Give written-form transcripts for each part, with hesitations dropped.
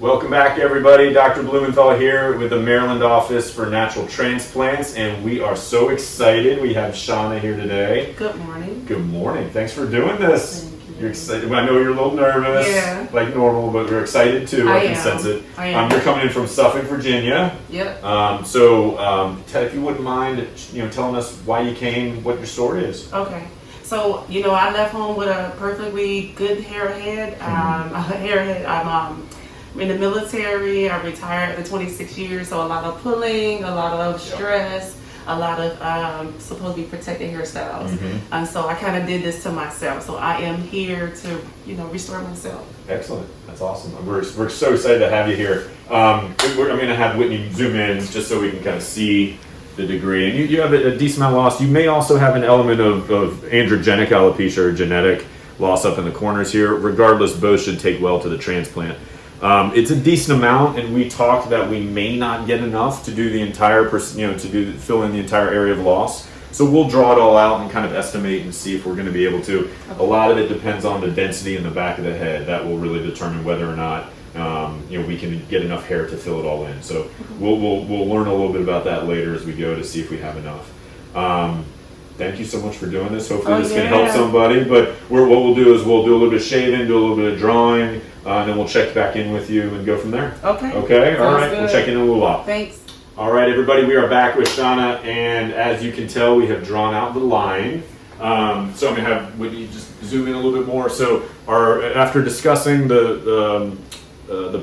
Welcome back, everybody. Dr. Blumenthal here with the Maryland office for Natural Transplants, and we are so excited. We have Shona here today. Good morning. Good morning. Thanks for doing this. Thank you. You're excited. I know you're a little nervous, like normal, but we're excited too. I can sense it. I am. You're coming in from Suffolk, Virginia. Yep. Ted, if you wouldn't mind, telling us why you came, what your story is. Okay. So, I left home with a perfectly good hair head. I'm in the military. I retired after 26 years, so a lot of pulling, a lot of stress, a lot of supposedly protected hairstyles. And so I kind of did this to myself. So I am here to, restore myself. Excellent. That's awesome. We're so excited to have you here. I'm going to have Whitney zoom in just so we can kind of see the degree. And you have a decent amount of loss. You may also have an element of androgenic alopecia or genetic loss up in the corners here. Regardless, both should take well to the transplant. It's a decent amount, and we talked that we may not get enough to do the entire, fill in the entire area of loss. So we'll draw it all out and kind of estimate and see if we're going to be able to. A lot of it depends on the density in the back of the head. That will really determine whether or not we can get enough hair to fill it all in. So we'll learn a little bit about that later as we go to see if we have enough. Thank you so much for doing this. Hopefully this can help somebody. But what we'll do is we'll do a little bit of shaving, do a little bit of drawing, and then we'll check back in with you and go from there. Okay. Okay? All right. Good. We'll check in a little while. Thanks. All right, everybody. We are back with Shona, and as you can tell, we have drawn out the line. So I'm going to have Whitney just zoom in a little bit more. So after discussing the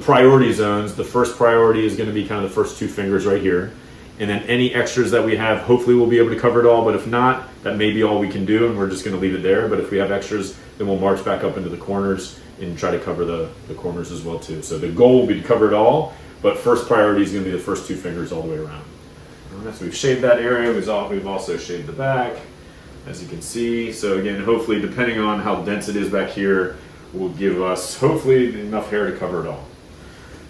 priority zones, the first priority is going to be kind of the first two fingers right here. And then any extras that we have, hopefully we'll be able to cover it all. But if not, that may be all we can do, and we're just going to leave it there. But if we have extras, then we'll march back up into the corners and try to cover the corners as well too. So the goal will be to cover it all, but first priority is going to be the first two fingers all the way around. All right, so we've shaved that area. We've also shaved the back, as you can see. So again, hopefully, depending on how dense it is back here, will give us hopefully enough hair to cover it all.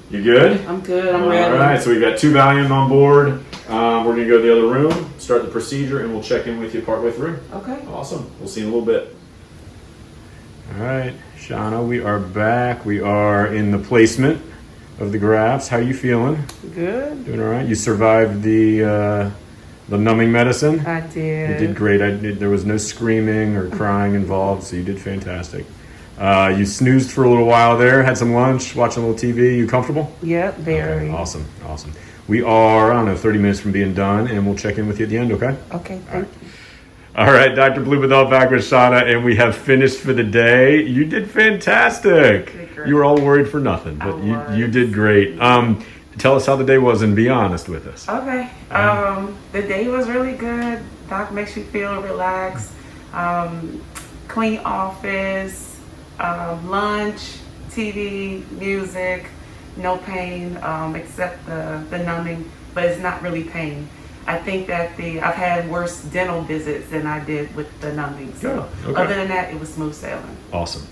You good? I'm good. I'm ready. All right, so we've got 2 Valium on board. We're going to go to the other room, start the procedure, and we'll check in with you partway through. Okay. Awesome. We'll see you in a little bit. All right, Shona, we are back. We are in the placement of the grafts. How are you feeling? Good. Doing all right? You survived the numbing medicine? I did. You did great. There was no screaming or crying involved, so you did fantastic. You snoozed for a little while there, had some lunch, watching a little TV. You comfortable? Yep, very. Okay, awesome. We are, 30 minutes from being done, and we'll check in with you at the end, okay? Okay, thank you. All right, Dr. Blumenthal back with Shona, and we have finished for the day. You did fantastic. You were all worried for nothing, but you did great. Tell us how the day was and be honest with us. Okay. The day was really good. Doc makes you feel relaxed. Clean office, lunch, TV, music, no pain except the numbing, but it's not really pain. I think that I've had worse dental visits than I did with the numbing. So other than that, it was smooth sailing. Awesome.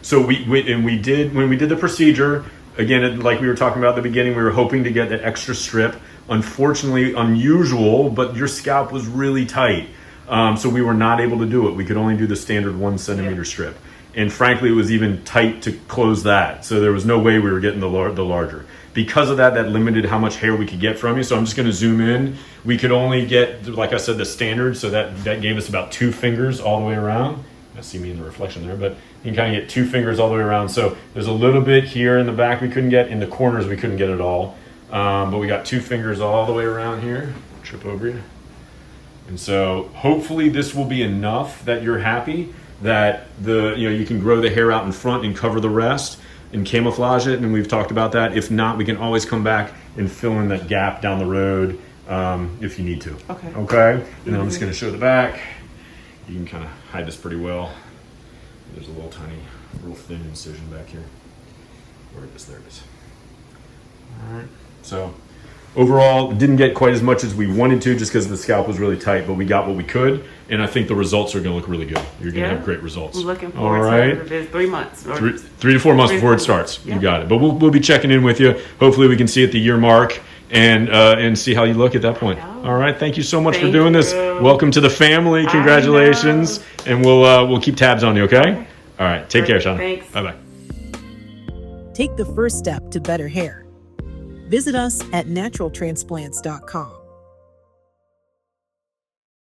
So when we did the procedure, again, like we were talking about at the beginning, we were hoping to get that extra strip. Unfortunately, unusual, but your scalp was really tight. So we were not able to do it. We could only do the standard 1 centimeter strip. And frankly, it was even tight to close that. So there was no way we were getting the larger. Because of that limited how much hair we could get from you. So I'm just going to zoom in. We could only get, like I said, the standard. So that gave us about 2 fingers all the way around. You see me in the reflection there, but you can kind of get 2 fingers all the way around. So there's a little bit here in the back we couldn't get. In the corners we couldn't get it all. But we got 2 fingers all the way around here. Trip over you. And so hopefully this will be enough that you're happy that you can grow the hair out in front and cover the rest and camouflage it, and we've talked about that. If not, we can always come back and fill in that gap down the road if you need to. Okay. And then I'm just going to show the back. You can kind of hide this pretty well. There's a little tiny, real thin incision back here. Where it is, there it is. All right. So overall, didn't get quite as much as we wanted to just because the scalp was really tight, but we got what we could, and I think the results are going to look really good. You're going to have great results. I'm looking forward to it. 3 months. 3 to 4 months before it starts. You got it. But we'll be checking in with you. Hopefully we can see at the year mark and see how you look at that point. All right. Thank you so much for doing this. Welcome to the family. Congratulations. And we'll keep tabs on you, okay? All right. Take care, Shona. Thanks. Bye-bye. Take the first step to better hair. Visit us at naturaltransplants.com.